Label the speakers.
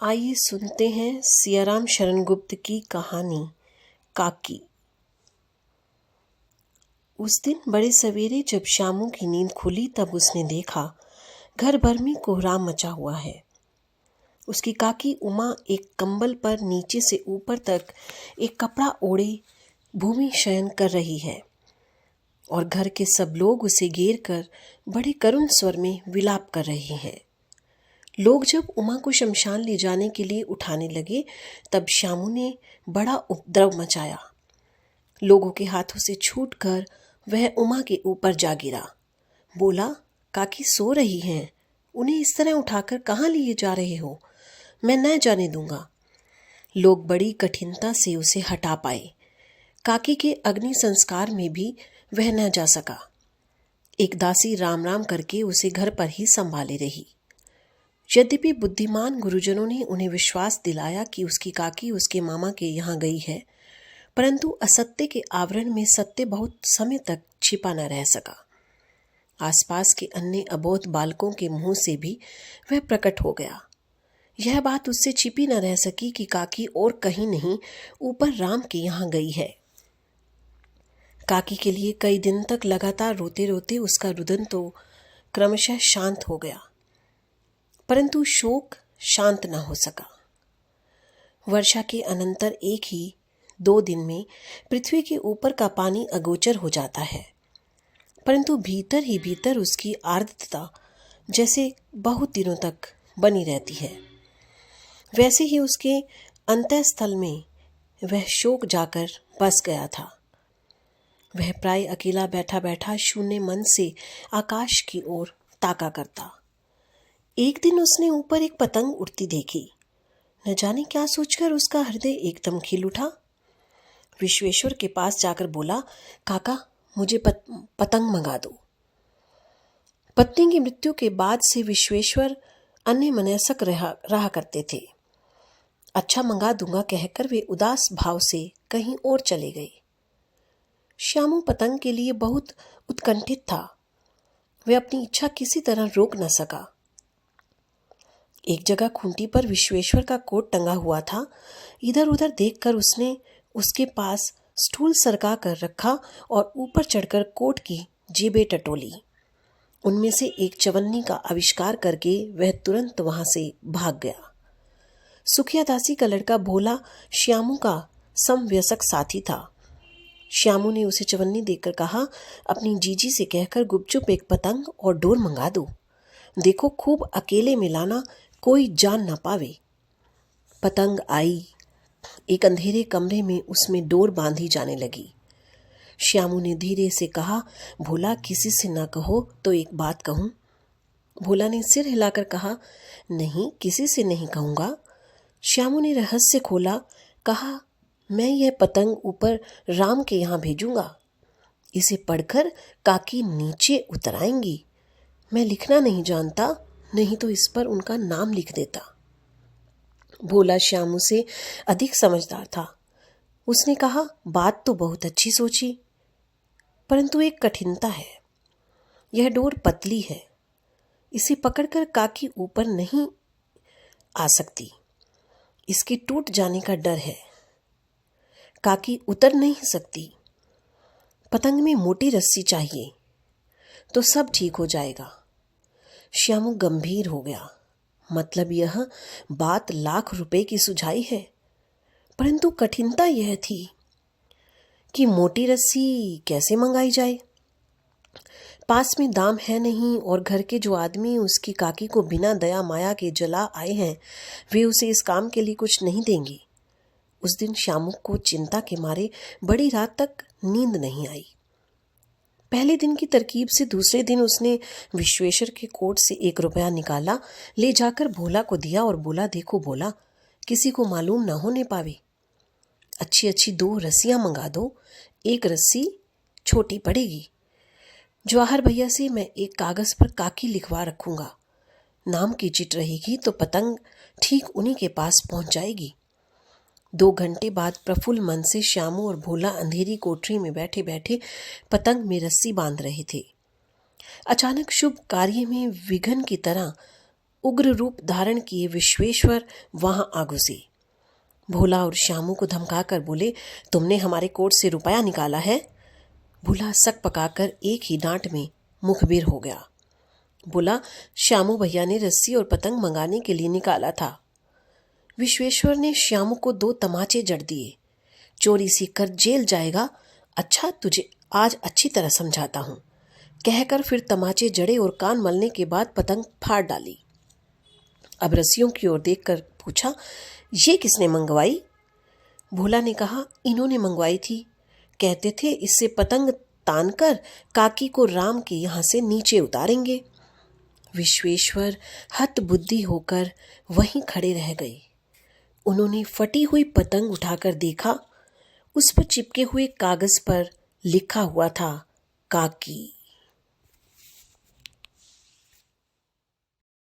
Speaker 1: आइए सुनते हैं सियाराम शरण गुप्त की कहानी काकी। उस दिन बड़े सवेरे जब शामू की नींद खुली तब उसने देखा घर भर में कोहराम मचा हुआ है। उसकी काकी उमा एक कंबल पर नीचे से ऊपर तक एक कपड़ा ओढ़े भूमि शयन कर रही है और घर के सब लोग उसे घेर कर बड़े करुण स्वर में विलाप कर रहे हैं। लोग जब उमा को शमशान ले जाने के लिए उठाने लगे तब शामू ने बड़ा उपद्रव मचाया। लोगों के हाथों से छूटकर वह उमा के ऊपर जा गिरा। बोला, काकी सो रही हैं, उन्हें इस तरह उठाकर कहाँ लिए जा रहे हो? मैं न जाने दूंगा। लोग बड़ी कठिनता से उसे हटा पाए। काकी के अग्नि संस्कार में भी वह न जा सका। एक दासी राम राम करके उसे घर पर ही संभाले रही। यद्यपि बुद्धिमान गुरुजनों ने उन्हें विश्वास दिलाया कि उसकी काकी उसके मामा के यहाँ गई है, परंतु असत्य के आवरण में सत्य बहुत समय तक छिपा न रह सका। आसपास के अन्य अबोध बालकों के मुंह से भी वह प्रकट हो गया। यह बात उससे छिपी न रह सकी कि काकी और कहीं नहीं ऊपर राम के यहाँ गई है। काकी के लिए कई दिन तक लगातार रोते रोते उसका रुदन तो क्रमशः शांत हो गया, परंतु शोक शांत न हो सका। वर्षा के अनंतर 1-2 दिन में पृथ्वी के ऊपर का पानी अगोचर हो जाता है, परंतु भीतर ही भीतर उसकी आर्द्रता जैसे बहुत दिनों तक बनी रहती है। वैसे ही उसके अंतःस्थल में वह शोक जाकर बस गया था। वह प्राय अकेला बैठा बैठा शून्य मन से आकाश की ओर ताका करता। एक दिन उसने ऊपर एक पतंग उड़ती देखी। न जाने क्या सोचकर उसका हृदय एकदम खिल उठा। विश्वेश्वर के पास जाकर बोला, काका मुझे पतंग मंगा दो। पत्नी की मृत्यु के बाद से विश्वेश्वर अन्यमनस्क रहा करते थे। अच्छा मंगा दूंगा कहकर वे उदास भाव से कहीं और चले गए। श्यामू पतंग के लिए बहुत उत्कंठित था। वह अपनी इच्छा किसी तरह रोक न सका। एक जगह खूंटी पर विश्वेश्वर का कोट टंगा हुआ था। इधर उधर देखकर उसने उसके पास स्टूल सरका कर रखा और ऊपर चढ़कर कोट की जेबें टटोली। उनमें से एक चवन्नी का आविष्कार करके वह तुरंत वहां से भाग गया। सुखिया दासी का लड़का भोला श्यामू का समवयस्क साथी था। श्यामू ने उसे चवन्नी देकर कहा, अपनी जीजी से कहकर गुपचुप एक पतंग और डोर मंगा दो। देखो खूब अकेले में लाना, कोई जान न पावे। पतंग आई। एक अंधेरे कमरे में उसमें डोर बांधी जाने लगी। श्यामू ने धीरे से कहा, भोला किसी से ना कहो तो एक बात कहूं। भोला ने सिर हिलाकर कहा, नहीं किसी से नहीं कहूंगा। श्यामू ने रहस्य खोला, कहा, मैं यह पतंग ऊपर राम के यहाँ भेजूंगा। इसे पढ़कर काकी नीचे उतर आएंगी। मैं लिखना नहीं जानता, नहीं तो इस पर उनका नाम लिख देता। भोला श्यामू से अधिक समझदार था। उसने कहा, बात तो बहुत अच्छी सोची, परंतु एक कठिनता है। यह डोर पतली है, इसे पकड़कर काकी ऊपर नहीं आ सकती। इसके टूट जाने का डर है। काकी उतर नहीं सकती। पतंग में मोटी रस्सी चाहिए तो सब ठीक हो जाएगा। श्यामू गंभीर हो गया। मतलब यह बात लाख रुपए की सुझाई है, परंतु कठिनता यह थी कि मोटी रस्सी कैसे मंगाई जाए। पास में दाम है नहीं और घर के जो आदमी उसकी काकी को बिना दया माया के जला आए हैं वे उसे इस काम के लिए कुछ नहीं देंगे। उस दिन श्यामू को चिंता के मारे बड़ी रात तक नींद नहीं आई। पहले दिन की तरकीब से दूसरे दिन उसने विश्वेश्वर के कोट से 1 रुपया निकाला, ले जाकर भोला को दिया और बोला, देखो भोला, किसी को मालूम न होने पावे। अच्छी अच्छी 2 रस्सियां मंगा दो। एक रस्सी छोटी पड़ेगी। जवाहर भैया से मैं एक कागज पर काकी लिखवा रखूंगा। नाम की चिट रहेगी तो पतंग ठीक उन्हीं के पास पहुंच जाएगी। 2 घंटे बाद प्रफुल्ल मन से श्यामू और भोला अंधेरी कोठरी में बैठे बैठे पतंग में रस्सी बांध रहे थे। अचानक शुभ कार्य में विघ्न की तरह उग्र रूप धारण किए विश्वेश्वर वहां आ घुसे। भोला और श्यामू को धमकाकर बोले, तुमने हमारे कोट से रुपया निकाला है? भोला सक पकाकर एक ही डांट में मुखबिर हो गया। बोला, श्यामू भैया ने रस्सी और पतंग मंगाने के लिए निकाला था। विश्वेश्वर ने श्यामू को 2 तमाचे जड़ दिए। चोरी सीखकर जेल जाएगा, अच्छा तुझे आज अच्छी तरह समझाता हूं, कहकर फिर तमाचे जड़े और कान मलने के बाद पतंग फाड़ डाली। अब रस्सियों की ओर देखकर पूछा, ये किसने मंगवाई? भोला ने कहा, इन्होंने मंगवाई थी। कहते थे इससे पतंग तानकर काकी को राम के यहाँ से नीचे उतारेंगे। विश्वेश्वर हतबुद्धि होकर वहीं खड़े रह गए। उन्होंने फटी हुई पतंग उठाकर देखा, उस पर चिपके हुए कागज पर लिखा हुआ था, काकी।